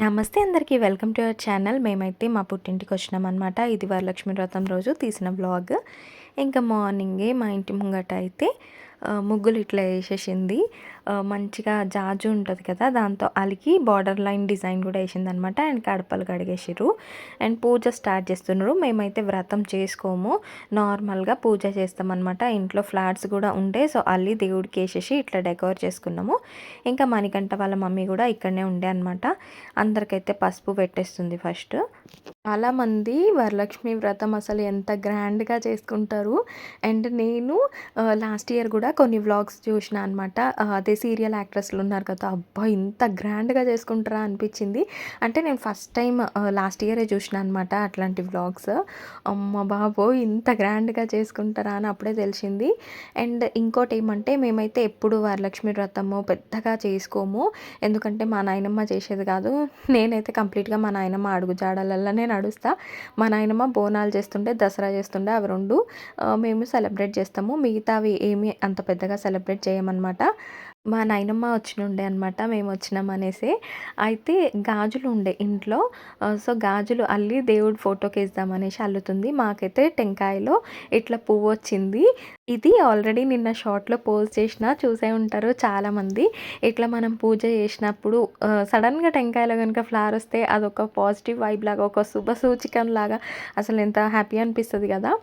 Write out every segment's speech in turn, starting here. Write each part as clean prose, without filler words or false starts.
నమస్తే అందరికీ welcome to our channel. మేమైతే మా పుట్టింటికి వచ్చినామన్నమాట. ఇది వరలక్ష్మి వ్రతం రోజు తీసిన వ్లాగ్. ఇంకా మార్నింగే మా ఇంటి ముంగట అయితే ముగ్గులు ఇట్లా వేసేసింది. మంచిగా జాజు ఉంటుంది కదా, దాంతో అలికి బార్డర్ లైన్ డిజైన్ కూడా వేసిందనమాట. అండ్ కడపలు కడిగేసిర్రు అండ్ పూజ స్టార్ట్ చేస్తున్నారు. మేమైతే వ్రతం చేసుకోము, నార్మల్గా పూజ చేస్తామన్నమాట. ఇంట్లో ఫ్లాట్స్ కూడా ఉండే, సో అల్లి దేవుడికి వేసేసి ఇట్లా డెకోర్ చేసుకున్నాము. ఇంకా మణికంఠ వాళ్ళ మమ్మీ కూడా ఇక్కడనే ఉండే అనమాట. అందరికైతే పసుపు పెట్టేస్తుంది ఫస్ట్. చాలామంది వరలక్ష్మి వ్రతం అసలు ఎంత గ్రాండ్గా చేసుకుంటారు. అండ్ నేను లాస్ట్ ఇయర్ కూడా కొన్ని వ్లాగ్స్ చూసిన అనమాట. అదే సీరియల్ యాక్ట్రెస్లు ఉన్నారు కదా, అబ్బా ఇంత గ్రాండ్గా చేసుకుంటారా అనిపించింది. అంటే నేను ఫస్ట్ టైం లాస్ట్ ఇయరే చూసిన అనమాట అట్లాంటి వ్లాగ్స్. అమ్మ బాబోయ్ ఇంత గ్రాండ్గా చేసుకుంటారా అని అప్పుడే తెలిసింది. అండ్ ఇంకోటి ఏమంటే, మేమైతే ఎప్పుడు వరలక్ష్మి వ్రతము పెద్దగా చేసుకోము, ఎందుకంటే మా నాయనమ్మ చేసేది కాదు. నేనైతే కంప్లీట్గా మా నాయనమ్మ అడుగు జాడలల్లనే నడుస్తా. మా నాయనమ్మ బోనాలు చేస్తుండే, దసరా చేస్తుండే, అవి రెండు మేము సెలబ్రేట్ చేస్తాము. మిగతావి ఏమీ అంత పెద్దగా సెలబ్రేట్ చేయమన్నమాట. మా నాయనమ్మ వచ్చినుండే అనమాట, మేము వచ్చినామనేసి. అయితే గాజులు ఉండే ఇంట్లో, సో గాజులు అల్లి దేవుడి ఫోటోకి వేద్దామనేసి అల్లుతుంది. మాకైతే టెంకాయలో ఇట్లా పువ్వు వచ్చింది. ఇది ఆల్రెడీ నిన్న షార్ట్లో పోస్ట్ చేసిన, చూసే ఉంటారు చాలామంది. ఇట్లా మనం పూజ చేసినప్పుడు సడన్గా టెంకాయలో కనుక ఫ్లవర్ వస్తే అదొక పాజిటివ్ వైబ్ లాగా, ఒక శుభ సూచికం లాగా అసలు ఎంత హ్యాపీ అనిపిస్తుంది కదా.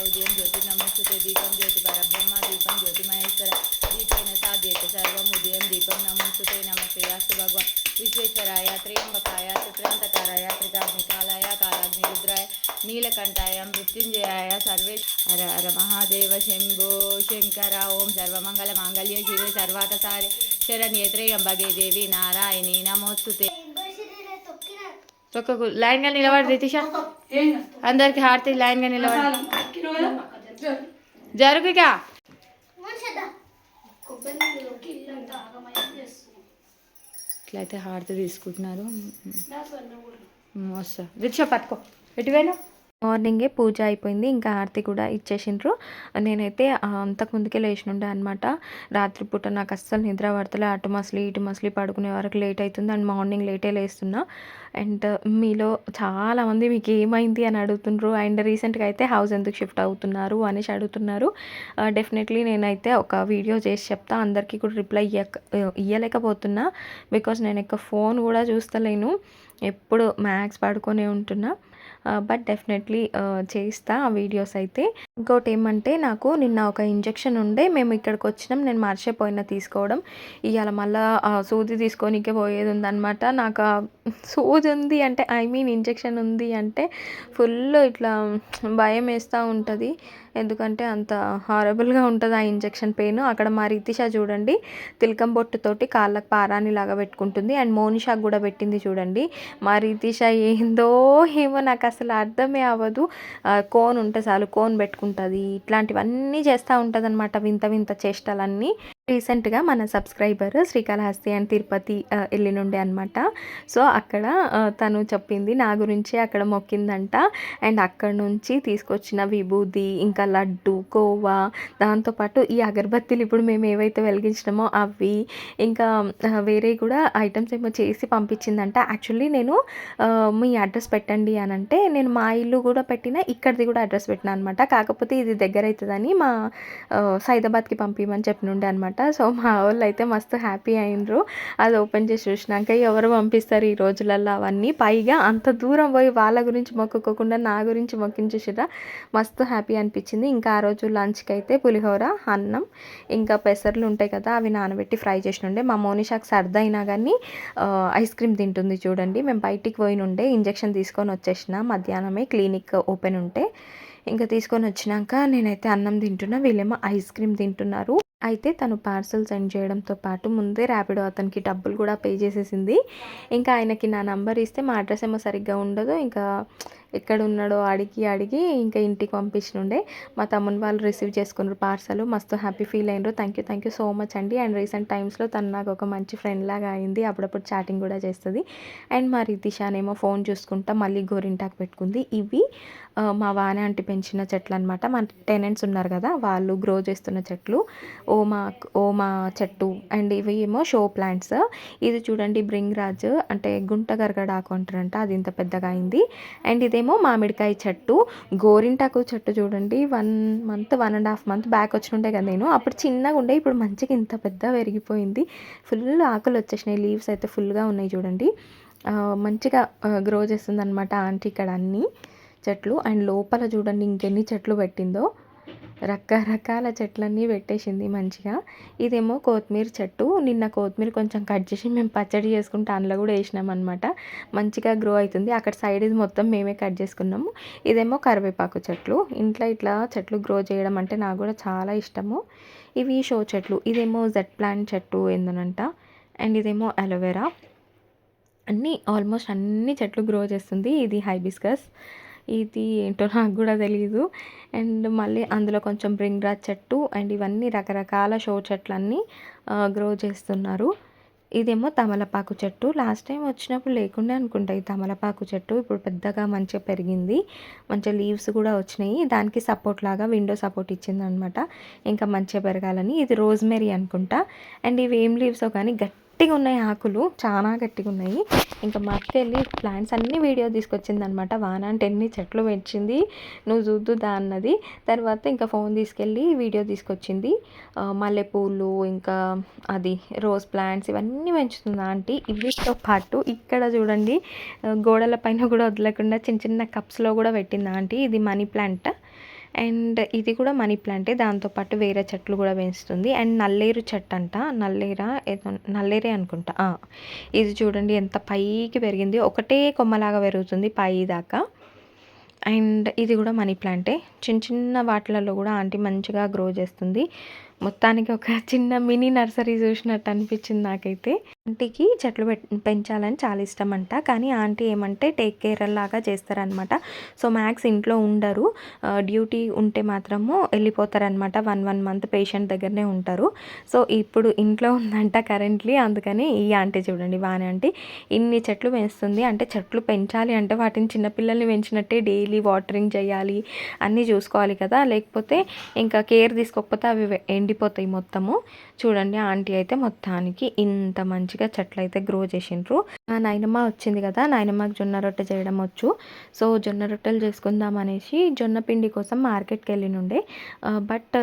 ఉదయం జ్యోతి నమస్తే దీపం జ్యోతి పరబ్రహ్మ దీపం జ్యోతి మహేశ్వర దీపేన సాధ్యత సర్వం ఉదయం దీపం నమస్తే నమస్తే అస్తు భగవాన్ విశ్వేశ్వరాయ త్రయంబకాయ చక్రాంతకారాయ త్రికాగ్నికాలాయ కాలాగ్ని రుద్రాయ నీలకంఠాయ మృత్యుంజయాయ సర్వే హర హర మహాదేవ శంభో శంకర. ఓం సర్వమంగళ మాంగళ్య శివే సర్వాత సారే శరణ్యే త్రయంబగే దేవి నారాయణి నమోస్తుతే. చొక్కకు లైన్గా నిలబడి రితిష, అందరికి హారతి లైన్గా నిలబడి జరుగుగా. ఇట్లయితే హారతి తీసుకుంటున్నారు. వస్తా రితిష పట్టుకో, ఎటువైనా. మార్నింగే పూజ అయిపోయింది, ఇంకా హారతి కూడా ఇచ్చేసిండ్రు. నేనైతే అంతకుముందుకే లేచినుండే అనమాట. రాత్రిపూట నాకు అస్సలు నిద్ర పడతలే, అటు మసలి పడుకునే వరకు లేట్ అవుతుంది. అండ్ మార్నింగ్ లేటే లేస్తున్నా. అండ్ మీలో చాలామంది మీకు ఏమైంది అని అడుగుతుండ్రు. అండ్ రీసెంట్గా అయితే హౌస్ ఎందుకు షిఫ్ట్ అవుతున్నారు అనేసి అడుగుతున్నారు. డెఫినెట్లీ నేనైతే ఒక వీడియో చేసి చెప్తా. అందరికీ కూడా రిప్లై ఇవ్వలేకపోతున్నా, బికాస్ నేను ఎక్కువ ఫోన్ కూడా చూస్తలేను, ఎప్పుడు మ్యాక్స్ పడుకొనే ఉంటున్నా. బట్ డెఫినెట్లీ చేస్తా ఆ వీడియోస్ అయితే. ఇంకోటి ఏమంటే, నాకు నిన్న ఒక ఇంజెక్షన్ ఉండే, మేము ఇక్కడికి వచ్చినాం, నేను మర్చిపోయినా తీసుకోవడం. ఇవాళ మళ్ళీ సూది తీసుకోనికే పోయేది ఉందన్నమాట. నాకు సూది ఉంది అంటే, ఐ మీన్ ఇంజెక్షన్ ఉంది అంటే ఫుల్ ఇట్లా భయం వేస్తూ ఉంటుంది. ఎందుకంటే అంత హారబుల్గా ఉంటుంది ఆ ఇంజెక్షన్ పెయిన్. అక్కడ మా రితిష చూడండి, తిలకం బొట్టుతోటి కాళ్ళకు పారాని లాగా పెట్టుకుంటుంది. అండ్ మోనిషాకు కూడా పెట్టింది చూడండి. మా రితిష ఏందో ఏమో నాకు అసలు అర్థమే అవ్వదు. కోన్ ఉంటే చాలు కోన్ పెట్టుకుంటుంది, ఇట్లాంటివన్నీ చేస్తూ ఉంటుంది అనమాట, వింత వింత చేష్టలన్నీ. రీసెంట్గా మన సబ్స్క్రైబర్ శ్రీకాళహస్తి అండ్ తిరుపతి వెళ్ళినుండే అనమాట. సో అక్కడ తను చెప్పింది నా గురించి, అక్కడ మొక్కిందంట. అండ్ అక్కడ నుంచి తీసుకొచ్చిన విభూది, ఇంకా లడ్డు, కోవా, దాంతోపాటు ఈ అగరబత్తీలు ఇప్పుడు మేము ఏవైతే వెలిగించినామో అవి, ఇంకా వేరే కూడా ఐటమ్స్ ఏమో చేసి పంపించిందంట. యాక్చువల్లీ నేను మీ అడ్రస్ పెట్టండి అని అంటే, నేను మా ఇల్లు కూడా పెట్టిన, ఇక్కడిది కూడా అడ్రస్ పెట్టినా అనమాట. కాకపోతే ఇది దగ్గర అవుతుందని మా సైదాబాద్కి పంపించమని చెప్పినుండే అనమాట. సో మా వాళ్ళు అయితే మస్తు హ్యాపీ అయినరు. అది ఓపెన్ చేసి చూసినాక ఎవరు పంపిస్తారు ఈ రోజులలో అవన్నీ, పైగా అంత దూరం పోయి వాళ్ళ గురించి మొక్కుకోకుండా నా గురించి మొక్కించేసిరా. మస్తు హ్యాపీ అనిపించింది. ఇంకా ఆ రోజు లంచ్కి అయితే పులిహోర, అన్నం, ఇంకా పెసర్లు ఉంటాయి కదా, అవి నానబెట్టి ఫ్రై చేసినుండే. మా మోనిషాకి సర్ది అయినా కానీ ఐస్ క్రీమ్ తింటుంది చూడండి. మేము బయటికి పోయినుండే, ఇంజెక్షన్ తీసుకొని వచ్చేసిన మధ్యాహ్నమే, క్లినిక్ ఓపెన్ ఉంటే. ఇంకా తీసుకొని వచ్చినాక నేనైతే అన్నం తింటున్నా, వీళ్ళేమో ఐస్ క్రీమ్ తింటున్నారు. అయితే తను పార్సల్ సెండ్ చేయడంతో పాటు ముందే ర్యాపిడో అతనికి డబ్బులు కూడా పే చేసేసింది. ఇంకా ఆయనకి నా నంబర్ ఇస్తే, మా అడ్రస్ ఏమో సరిగ్గా ఉండదు, ఇంకా ఎక్కడున్నాడో అడిగి అడిగి ఇంకా ఇంటికి పంపించినుండే. మా తమ్ముని వాళ్ళు రిసీవ్ చేసుకున్నారు పార్సల్. మస్తు హ్యాపీ ఫీల్ అయినరు. థ్యాంక్ యూ సో మచ్ అండి. అండ్ రీసెంట్ టైమ్స్లో తను నాకు ఒక మంచి ఫ్రెండ్ లాగా అయింది. అప్పుడప్పుడు చాటింగ్ కూడా చేస్తుంది. అండ్ మా రితిషానేమో ఫోన్ చూసుకుంటా మళ్ళీ గోరింటాకు పెట్టుకుంది. ఇవి మా వాన ఆంటీ పెంచిన చెట్లు అనమాట. మా టెనెంట్స్ ఉన్నారు కదా, వాళ్ళు గ్రో చేస్తున్న చెట్లు. ఓమా చెట్టు. అండ్ ఇవి ఏమో షో ప్లాంట్స్. ఇది చూడండి బ్రింగ్రాజ్, అంటే గుంట గరగడాకు అంటారంట, అది ఇంత పెద్దగా అయింది. అండ్ ఇదేమో మామిడికాయ చెట్టు. గోరింటాకు చెట్టు చూడండి 1.5 మంత్ బ్యాక్ వచ్చినుండే కదా నేను, అప్పుడు చిన్నగా ఉండే, ఇప్పుడు మంచిగా ఇంత పెద్ద పెరిగిపోయింది. ఫుల్ ఆకులు వచ్చేసినాయి, లీవ్స్ అయితే ఫుల్గా ఉన్నాయి చూడండి. మంచిగా గ్రో చేస్తుంది అనమాట ఆంటీ ఇక్కడ అన్నీ చెట్లు. అండ్ లోపల చూడండి ఇంకెన్ని చెట్లు పెట్టిందో, రకరకాల చెట్లన్నీ పెట్టేసింది మంచిగా. ఇదేమో కొత్తిమీర చెట్టు. నిన్న కొత్తిమీర కొంచెం కట్ చేసి మేము పచ్చడి చేసుకుంటే అందులో కూడా వేసినాం అనమాట. మంచిగా గ్రో అవుతుంది. అక్కడ సైడ్ ఇది మొత్తం మేమే కట్ చేసుకున్నాము. ఇదేమో కరివేపాకు చెట్లు. ఇంట్లో ఇట్లా చెట్లు గ్రో చేయడం అంటే నాకు కూడా చాలా ఇష్టము. ఇవి షో చెట్లు. ఇదేమో జెడ్ ప్లాంట్ చెట్టు ఏందనంట. అండ్ ఇదేమో అలోవెరా. ఆల్మోస్ట్ అన్ని చెట్లు గ్రో చేస్తుంది. ఇది హైబిస్కస్. ఇది ఏంటో నాకు కూడా తెలీదు. అండ్ మళ్ళీ అందులో కొంచెం బ్రింగ్రాజ్ చెట్టు. అండ్ ఇవన్నీ రకరకాల షో చెట్లన్నీ గ్రో చేస్తున్నారు. ఇదేమో తమలపాకు చెట్టు. లాస్ట్ టైం వచ్చినప్పుడు లేకుండే అనుకుంటా ఈ తమలపాకు చెట్టు. ఇప్పుడు పెద్దగా మంచిగా పెరిగింది, మంచిగా లీవ్స్ కూడా వచ్చినాయి. దానికి సపోర్ట్ లాగా విండో సపోర్ట్ ఇచ్చింది అనమాట, ఇంకా మంచిగా పెరగాలని. ఇది రోజ్మెరీ అనుకుంటా. అండ్ ఇవి ఏం లీవ్సో కానీ గట్టిగా ఉన్నాయి, ఆకులు చాలా గట్టిగా ఉన్నాయి. ఇంకా మా అక్క వెళ్ళి ప్లాంట్స్ అన్నీ వీడియో తీసుకొచ్చింది అనమాట. వాన అంటే ఎన్ని చెట్లు పెంచింది నువ్వు చూద్దుదా అన్నది. తర్వాత ఇంకా ఫోన్ తీసుకెళ్ళి వీడియో తీసుకొచ్చింది. మల్లెపూలు, ఇంకా అది రోజ్ ప్లాంట్స్, ఇవన్నీ పెంచుతుంది ఆంటీ. వీటితో పాటు ఇక్కడ చూడండి గోడల పైన కూడా వదలకుండా చిన్న చిన్న కప్స్లో కూడా పెట్టింది ఆంటీ. ఇది మనీ ప్లాంట్. అండ్ ఇది కూడా మనీ ప్లాంటే, దాంతోపాటు వేరే చెట్లు కూడా పెంచుతుంది. అండ్ నల్లేరు చెట్టు అంట, నల్లేరే అనుకుంటా. ఇది చూడండి ఎంత పైకి పెరిగింది, ఒకటే కొమ్మలాగా పెరుగుతుంది పై దాకా. అండ్ ఇది కూడా మనీ ప్లాంటే. చిన్న చిన్న వాటిలలో కూడా ఆంటీ మంచిగా గ్రో చేస్తుంది. మొత్తానికి ఒక చిన్న మినీ నర్సరీ చూసినట్టు అనిపించింది నాకైతే. ఆంటీకి చెట్లు పెంచాలని చాలా ఇష్టం అంట, కానీ ఆంటీ ఏమంటే టేక్ కేర్ లాగా చేస్తారనమాట. సో మ్యాక్స్ ఇంట్లో ఉండరు, డ్యూటీ ఉంటే మాత్రము వెళ్ళిపోతారనమాట. 1 మంత్ పేషెంట్ దగ్గరనే ఉంటారు. సో ఇప్పుడు ఇంట్లో ఉందంట కరెంట్లీ, అందుకని ఈ ఆంటీ చూడండి వాన ఆంటీ ఇన్ని చెట్లు పెంచుతుంది. అంటే చెట్లు పెంచాలి అంటే వాటిని చిన్నపిల్లల్ని పెంచినట్టే డైలీ వాటరింగ్ చేయాలి, అన్నీ చూసుకోవాలి కదా, లేకపోతే ఇంకా కేర్ తీసుకోకపోతే అవి ఎండిపోతాయి మొత్తము. చూడండి ఆంటీ అయితే మొత్తానికి ఇంత మంచిగా చెట్లు అయితే గ్రో చేసిండ్రు. నాయనమ్మ వచ్చింది కదా, నాయనమ్మకి జొన్న రొట్టె చేయడం వచ్చు. సో జొన్న రొట్టెలు చేసుకుందాం అనేసి జొన్న పిండి కోసం మార్కెట్కి వెళ్ళినుండే. బట్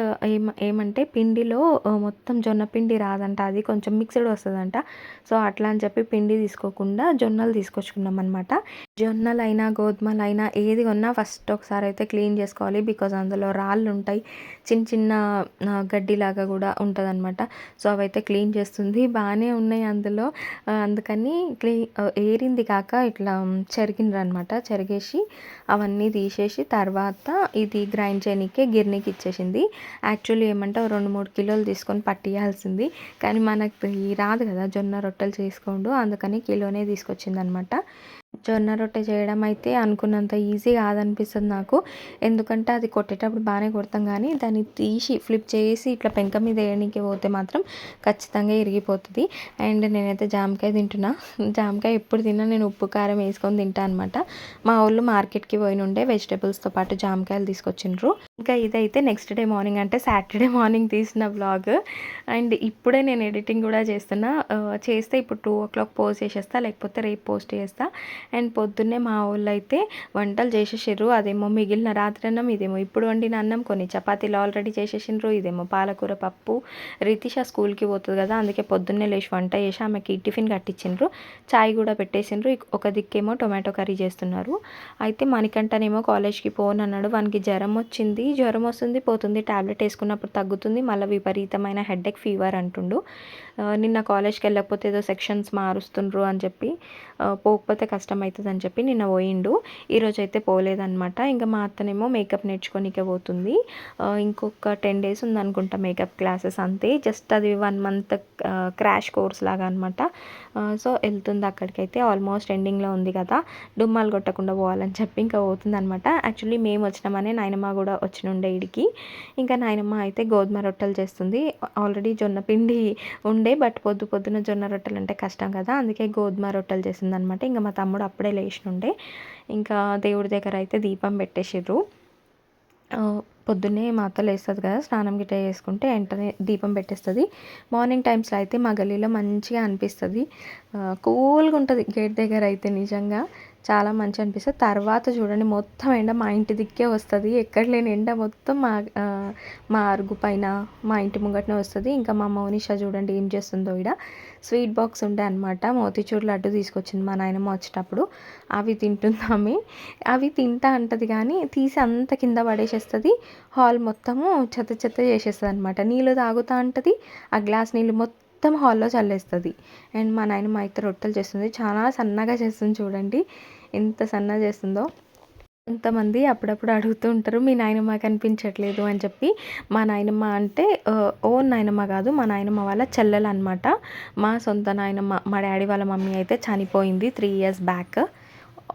ఏమంటే పిండిలో మొత్తం జొన్న పిండి రాదంట, అది కొంచెం మిక్స్డ్ వస్తుందంట. సో అట్లా అని చెప్పి పిండి తీసుకోకుండా జొన్నలు తీసుకొచ్చుకున్నాం అనమాట. జొన్నలైనా గోధుమలైనా ఏది కొన్నా ఫస్ట్ ఒకసారి అయితే క్లీన్ చేసుకోవాలి, బికాజ్ అందులో రాళ్ళు ఉంటాయి, చిన్న చిన్న గడ్డిలాగా కూడా ఉంటుంది అనమాట. సో అవైతే క్లీన్ చేస్తుంది. బాగానే ఉన్నాయి అందులో, అందుకని ఏరింది కాక ఇట్లా చెరిగిండ్రు అనమాట. చెరిగేసి అవన్నీ తీసేసి తర్వాత ఇది గ్రైండ్ చేయడానికి గిర్నీకి ఇచ్చేసింది. యాక్చువల్లీ ఏమంటే 2-3 కిలోలు తీసుకొని పట్టియాల్సింది, కానీ మనకు రాదు కదా జొన్న రొట్టెలు చేసుకోండు, అందుకని కిలోనే తీసుకొచ్చింది అనమాట. జొన్న రొట్టె చేయడం అయితే అనుకున్నంత ఈజీ కాదనిపిస్తుంది నాకు, ఎందుకంటే అది కొట్టేటప్పుడు బాగానే కొడతాం, కానీ దాన్ని తీసి ఫ్లిప్ చేసి ఇట్లా పెంక మీద వేయడానికి పోతే మాత్రం ఖచ్చితంగా ఇరిగిపోతుంది. అండ్ నేనైతే జామకాయ తింటున్నా. జామకాయ ఎప్పుడు తిన్నా నేను ఉప్పు కారం వేసుకొని తింటా అనమాట. మా వాళ్ళు మార్కెట్కి పోయినుండే వెజిటేబుల్స్తో పాటు జామకాయలు తీసుకొచ్చిండ్రు. ఇంకా ఇదైతే నెక్స్ట్ డే మార్నింగ్, అంటే సాటర్డే మార్నింగ్ తీసిన వ్లాగ్. అండ్ ఇప్పుడే నేను ఎడిటింగ్ కూడా చేస్తున్నా. చేస్తే ఇప్పుడు 2 o'clock పోస్ట్ చేసేస్తా, లేకపోతే రేపు పోస్ట్ చేస్తా. అండ్ పొద్దున్నే మా వాళ్ళు అయితే వంటలు చేసేసారు. అదేమో మిగిలిన రాత్రి అన్నం, ఇదేమో ఇప్పుడు వండిన అన్నం, కొన్ని చపాతీలు ఆల్రెడీ చేసేసిండ్రు. ఇదేమో పాలకూర పప్పు. రితిష స్కూల్కి పోతుంది కదా, అందుకే పొద్దున్నే లేచి వంట చేసి ఆమెకి టిఫిన్ కట్టించిండ్రు. చాయ్ కూడా పెట్టేసిండ్రు. ఒక దిక్కేమో టొమాటో కర్రీ చేస్తున్నారు. అయితే మణికంఠనేమో కాలేజ్కి పోనన్నాడు. వానికి జ్వరం వచ్చింది, జ్వరం వస్తుంది పోతుంది, ట్యాబ్లెట్ వేసుకున్నప్పుడు తగ్గుతుంది, మళ్ళీ విపరీతమైన హెడేక్ ఫీవర్ అంటుండు. నిన్న కాలేజ్కి వెళ్ళకపోతే ఏదో సెక్షన్స్ మారుస్తుండ్రు అని చెప్పి పోకపోతే కష్టం అవుతుందని చెప్పి నిన్న పోయిండు. ఈరోజు అయితే పోలేదనమాట. ఇంకా మా అత్తనేమో మేకప్ నేర్చుకోనికే పోతుంది. ఇంకొక 10 డేస్ ఉందనుకుంటా మేకప్ క్లాసెస్ అంతే. జస్ట్ అది 1 మంత్ క్రాష్ కోర్స్ లాగా అనమాట. సో వెళ్తుంది అక్కడికైతే. ఆల్మోస్ట్ ఎండింగ్లో ఉంది కదా, డుమ్మాలు కొట్టకుండా పోవాలని చెప్పి ఇంకా పోతుంది అనమాట. యాక్చువల్లీ మేము వచ్చినామనే నాయనమ్మ కూడా వచ్చినుండే ఈడికి. ఇంకా నాయనమ్మ అయితే గోధుమ రొట్టెలు చేస్తుంది. ఆల్రెడీ జొన్న పిండి ఉండే, బట్ పొద్దున జొన్న రొట్టెలు అంటే కష్టం కదా, అందుకే గోధుమ రొట్టెలు చేసింది అనమాట. ఇంకా మా తమ్ముడు అప్పుడే లేచినుండే. ఇంకా దేవుడి దగ్గర అయితే దీపం పెట్టేసిర్రు. పొద్దున్నే మా అత్త లేస్తుంది కదా, స్నానం గిట్ట చేసుకుంటే వెంటనే దీపం పెట్టేస్తుంది. మార్నింగ్ టైమ్స్లో అయితే మా గల్లీలో మంచిగా అనిపిస్తుంది, కూల్గా ఉంటుంది గేట్ దగ్గర అయితే. నిజంగా చాలా మంచిగా అనిపిస్తుంది. తర్వాత చూడండి మొత్తం ఎండ మా ఇంటి దిక్కే వస్తుంది. ఎక్కడ లేని ఎండ మొత్తం మా అరుగు పైన, మా ఇంటి ముంగటనే వస్తుంది. ఇంకా మా మౌనిషా చూడండి ఏం చేస్తుందో. ఇక్కడ స్వీట్ బాక్స్ ఉండే అనమాట, మోతీచూర్ లడ్డు తీసుకొచ్చింది మా నాయనమ్మ వచ్చేటప్పుడు. అవి తింటుందామె. అవి తింటా అంటది కానీ తీసి అంత కింద పడేసేస్తుంది. హాల్ మొత్తము చెత్త చెత్త చేసేస్తుంది అనమాట. నీళ్ళు తాగుతా అంటది, ఆ గ్లాస్ నీళ్ళు మొత్తం హాల్లో చల్లేస్తుంది. అండ్ మా నాయనమ్మ అయితే రొట్టెలు చేస్తుంది, చాలా సన్నగా చేస్తుంది. చూడండి ఎంత సన్నగా చేస్తుందో. కొంతమంది అప్పుడప్పుడు అడుగుతూ ఉంటారు, మీ నాయనమ్మ కనిపించట్లేదు అని చెప్పి. మా నాయనమ్మ అంటే ఓన్ నాయనమ్మ కాదు, మా నాయనమ్మ వాళ్ళ చెల్లెలు అనమాట. మా సొంత నాయనమ్మ, మా డాడీ వాళ్ళ మమ్మీ అయితే చనిపోయింది 3 years బ్యాక్.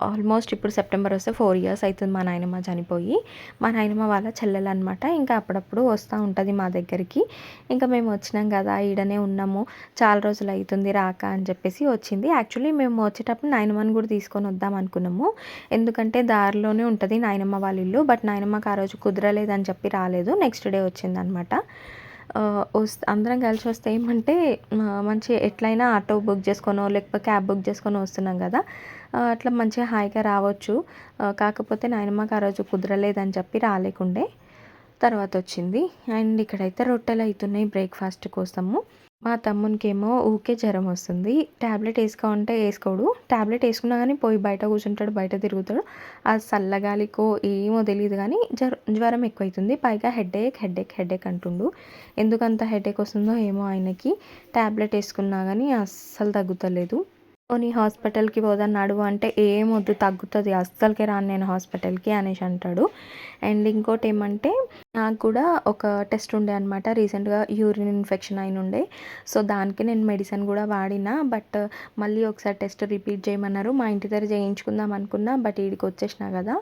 ఆల్మోస్ట్ ఇప్పుడు సెప్టెంబర్ వస్తే 4 years అవుతుంది మా నాయనమ్మ చనిపోయి. మా నాయనమ్మ వాళ్ళ చెల్లెలు అనమాట. ఇంకా అప్పుడప్పుడు వస్తూ ఉంటుంది మా దగ్గరికి. ఇంకా మేము వచ్చినాం కదా, ఈడనే ఉన్నాము, చాలా రోజులు అవుతుంది రాక అని చెప్పేసి వచ్చింది. యాక్చువల్లీ మేము వచ్చేటప్పుడు నాయనమ్మని కూడా తీసుకొని వద్దాం అనుకున్నాము, ఎందుకంటే దారిలోనే ఉంటుంది నాయనమ్మ వాళ్ళ ఇల్లు. బట్ నాయనమ్మకి ఆ రోజు కుదరలేదని చెప్పి రాలేదు, నెక్స్ట్ డే వచ్చిందనమాట. అందరం కలిసి వస్తే ఏమంటే మంచి ఎట్లయినా ఆటో బుక్ చేసుకొనో లేకపోతే క్యాబ్ బుక్ చేసుకొని వస్తున్నాం కదా, అట్లా మంచిగా హాయిగా రావచ్చు. కాకపోతే నాయనమ్మకి ఆ రోజు కుదరలేదని చెప్పి రాలేకుండే, తర్వాత వచ్చింది. అండ్ ఇక్కడైతే రొట్టెలు అవుతున్నాయి బ్రేక్ఫాస్ట్ కోసము. మా తమ్మునికేమో ఊకే జ్వరం వస్తుంది. ట్యాబ్లెట్ వేసుకోమంటే వేసుకోడు. ట్యాబ్లెట్ వేసుకున్నా కానీ పోయి బయట కూర్చుంటాడు, బయట తిరుగుతాడు. ఆ చల్లగాలికో ఏమో తెలియదు కానీ జ్వరం ఎక్కువైతుంది. పైగా హెడేక్ అంటుండు. ఎందుకంత హెడేక్ వస్తుందో ఏమో ఆయనకి. ట్యాబ్లెట్ వేసుకున్నా కానీ అస్సలు తగ్గుతలేదు. పోనీ హాస్పిటల్కి పోదన్నాడు అంటే ఏమొద్దు తగ్గుతుంది, అస్సలకే రాను నేను హాస్పిటల్కి అనేసి అంటాడు. అండ్ ఇంకోటి ఏమంటే, నాకు కూడా ఒక టెస్ట్ ఉండే అనమాట, రీసెంట్గా యూరిన్ ఇన్ఫెక్షన్ అయిన ఉండే. సో దానికి నేను మెడిసిన్ కూడా వాడిన, బట్ మళ్ళీ ఒకసారి టెస్ట్ రిపీట్ చేయమన్నారు. మా ఇంటి దగ్గర చేయించుకుందాం అనుకున్నా, బట్ వీడికి వచ్చేసిన కదా,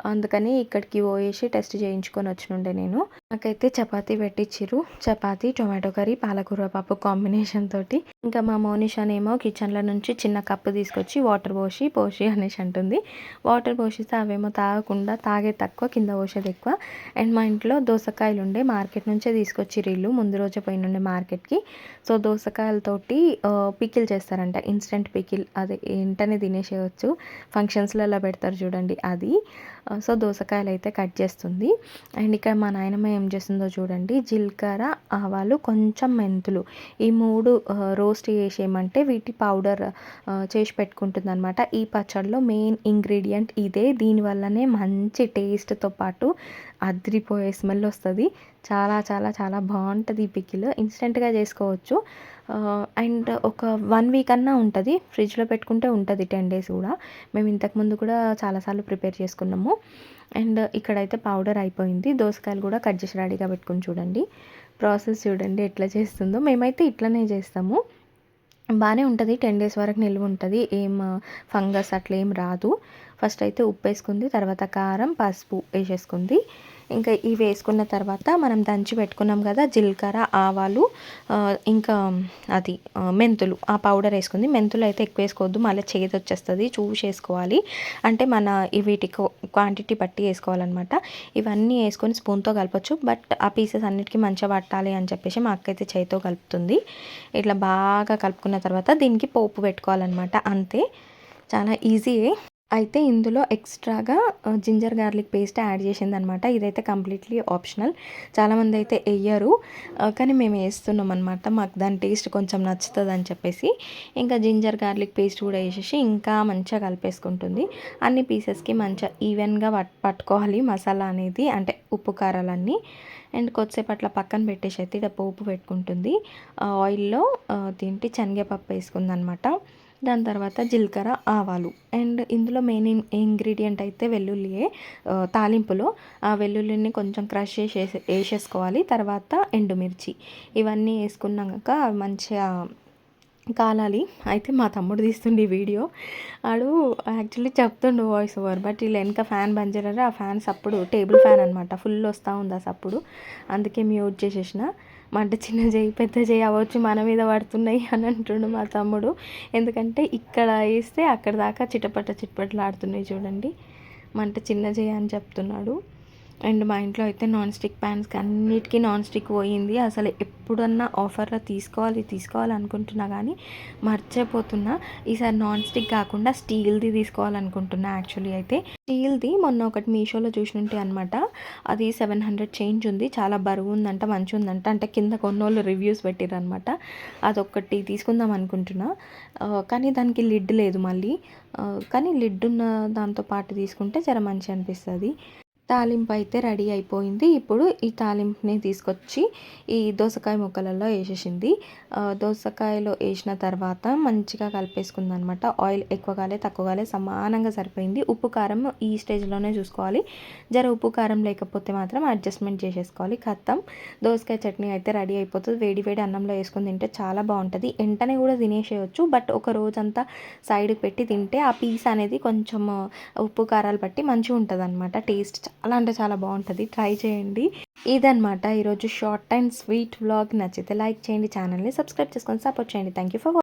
అందుకని ఇక్కడికి పోయేసి టెస్ట్ చేయించుకొని వచ్చినుండే నేను. నాకైతే చపాతీ పెట్టించిర్రు, చపాతీ టొమాటో కర్రీ పాలకూర పప్పు కాంబినేషన్ తోటి. ఇంకా మా మోనిషానేమో కిచెన్లో నుంచి చిన్న కప్పు తీసుకొచ్చి వాటర్ పోసి అనేసి అంటుంది. వాటర్ పోసిస్తే అవేమో తాగకుండా, తాగే తక్కువ, కింద పోసేది ఎక్కువ. అండ్ మా ఇంట్లో దోసకాయలు ఉండే, మార్కెట్ నుంచే తీసుకొచ్చి ఇల్లు ముందు రోజే పోయినుండే మార్కెట్కి. సో దోసకాయలతోటి పికిల్ చేస్తారంట, ఇన్స్టెంట్ పికిల్. అదే వెంటనే తినేసేయచ్చు, ఫంక్షన్స్లలో పెడతారు చూడండి అది. సో దోసకాయలు అయితే కట్ చేస్తుంది. అండ్ ఇక్కడ మా నాయనమ్మ ఏం చేస్తుందో చూడండి, జీలకర్ర, ఆవాలు, కొంచెం మెంతులు, ఈ 3 రోస్ట్ చేసేయమంటే వీటి పౌడర్ చేసి పెట్టుకుంటుంది అనమాట. ఈ పచ్చడిలో మెయిన్ ఇంగ్రీడియంట్ ఇదే, దీనివల్లనే మంచి టేస్ట్తో పాటు అదిరిపోయే స్మెల్ వస్తుంది. చాలా చాలా చాలా బాగుంటుంది ఈ పికిల్. ఇన్స్టెంట్గా చేసుకోవచ్చు. అండ్ ఒక 1 week అన్నా ఉంటుంది, ఫ్రిడ్జ్లో పెట్టుకుంటే ఉంటుంది 10 days కూడా. మేము ఇంతకుముందు కూడా చాలాసార్లు ప్రిపేర్ చేసుకున్నాము. అండ్ ఇక్కడైతే పౌడర్ అయిపోయింది. దోసకాయలు కూడా కట్ చేసి రెడీగా పెట్టుకుని చూడండి. ప్రాసెస్ చూడండి ఎట్లా చేస్తుందో. మేమైతే ఇట్లనే చేస్తాము, బాగానే ఉంటుంది. 10 days వరకు నిల్వ ఉంటుంది, ఏం ఫంగస్ అట్లా ఏం రాదు. ఫస్ట్ అయితే ఉప్పు వేసుకుంది, తర్వాత కారం, పసుపు వేసేసుకుంది. ఇంకా ఇవి వేసుకున్న తర్వాత మనం దంచి పెట్టుకున్నాం కదా జీలకర్ర, ఆవాలు, ఇంకా అది మెంతులు, ఆ పౌడర్ వేసుకుంది. మెంతులు అయితే ఎక్కువ వేసుకోవద్దు, మళ్ళీ చేదు వచ్చేస్తుంది, చూసి వేసుకోవాలి. అంటే మన వీటి క్వాంటిటీ బట్టి వేసుకోవాలన్నమాట. ఇవన్నీ వేసుకొని స్పూన్తో కలపచ్చు, బట్ ఆ పీసెస్ అన్నిటికీ మంచిగా పట్టాలి అని చెప్పేసి మా అక్క అయితే చేతితో కలుపుతుంది. ఇట్లా బాగా కలుపుకున్న తర్వాత దీనికి పోపు పెట్టుకోవాలన్నమాట, అంతే, చాలా ఈజీయే. అయితే ఇందులో ఎక్స్ట్రాగా జింజర్ గార్లిక్ పేస్ట్ యాడ్ చేసిందనమాట. ఇదైతే కంప్లీట్లీ ఆప్షనల్, చాలామంది అయితే వేయరు, కానీ మేము వేస్తున్నాం అనమాట, మాకు దాని టేస్ట్ కొంచెం నచ్చుతుంది అని చెప్పేసి. ఇంకా జింజర్ గార్లిక్ పేస్ట్ కూడా వేసేసి ఇంకా మంచిగా కలిపేసుకుంటుంది. అన్ని పీసెస్కి మంచిగా ఈవెన్గా పట్టుకోవాలి మసాలా అనేది, అంటే ఉప్పు కారాలన్నీ. అండ్ కొద్దిసేపు అట్లా పక్కన పెట్టేసి అయితే ఇక్కడ పోపు పెట్టుకుంటుంది. ఆయిల్లో శనగపప్పు వేసుకుందనమాట. దాని తర్వాత జీలకర్ర, ఆవాలు అండ్ ఇందులో మెయిన్ ఇంగ్రీడియంట్ అయితే వెల్లుల్లియే. తాలింపులో ఆ వెల్లుల్లిని కొంచెం క్రష్ చేసి వేసేసుకోవాలి. తర్వాత ఎండుమిర్చి ఇవన్నీ వేసుకున్నాక మంచిగా కాలాలి. అయితే మా తమ్ముడు తీస్తుండే ఈ వీడియో. ఆడు యాక్చువల్లీ చెప్తుండు వాయిస్ ఓవర్, బట్ వీళ్ళు వెనక ఫ్యాన్ బంద్ చేయరు. ఆ ఫ్యాన్ సప్పుడు టేబుల్ ఫ్యాన్ అనమాట, ఫుల్ వస్తూ ఉంది ఆ సప్పుడు. అందుకే మ్యూట్ చేసేసిన. మంట చిన్న చేయి పెద్ద చేయి అవ్వచ్చు మన మీద పడుతున్నాయి అని అంటుండు మా తమ్ముడు. ఎందుకంటే ఇక్కడ వేస్తే అక్కడ దాకా చిటపటలు ఆడుతున్నాయి చూడండి. మంట చిన్న చేయి అని చెప్తున్నాడు. అండ్ మా ఇంట్లో అయితే నాన్ స్టిక్ ప్యాన్స్కి అన్నిటికీ నాన్ స్టిక్ పోయింది. అసలు ఎప్పుడన్నా ఆఫర్లో తీసుకోవాలి అనుకుంటున్నా కానీ మర్చిపోతున్నా. ఈసారి నాన్ స్టిక్ కాకుండా స్టీల్ది తీసుకోవాలనుకుంటున్నా. యాక్చువల్లీ అయితే స్టీల్ది మొన్న ఒకటి మీషోలో చూసినట్టే అనమాట. అది 700 చేంజ్ ఉంది. చాలా బరువు ఉందంట, మంచి ఉందంట. అంటే కింద కొన్నోళ్ళు రివ్యూస్ పెట్టారు అనమాట. అదొకటి తీసుకుందాం అనుకుంటున్నా. కానీ దానికి లిడ్ లేదు మళ్ళీ. కానీ లిడ్ ఉన్న దాంతో పాటు తీసుకుంటే జర మంచి అనిపిస్తుంది. తాలింపు అయితే రెడీ అయిపోయింది. ఇప్పుడు ఈ తాలింపుని తీసుకొచ్చి ఈ దోసకాయ ముక్కలలో వేసేసింది. దోసకాయలో వేసిన తర్వాత మంచిగా కలిపేసుకుంది అనమాట. ఆయిల్ ఎక్కువ కాలే తక్కువ కాలే సమానంగా సరిపోయింది. ఉప్పు కారం ఈ స్టేజ్లోనే చూసుకోవాలి. జర ఉప్పు కారం లేకపోతే మాత్రం అడ్జస్ట్మెంట్ చేసేసుకోవాలి. ఖతం దోసకాయ చట్నీ అయితే రెడీ అయిపోతుంది. వేడి వేడి అన్నంలో వేసుకొని తింటే చాలా బాగుంటుంది. వెంటనే కూడా తినేసేయచ్చు, బట్ ఒక రోజంతా సైడ్కి పెట్టి తింటే ఆ పీస్ అనేది కొంచెం ఉప్పు కారాలు బట్టి మంచిగా ఉంటుంది అనమాట. టేస్ట్ చాలా అంటే చాలా బాగుంటుంది. ట్రై చేయండి. ఇదనమాట ఈరోజు షార్ట్ అండ్ స్వీట్ వ్లాగ్. నచ్చితే లైక్ చేయండి, ఛానల్ని సబ్స్క్రైబ్ చేసుకొని సపోర్ట్ చేయండి. Thank you for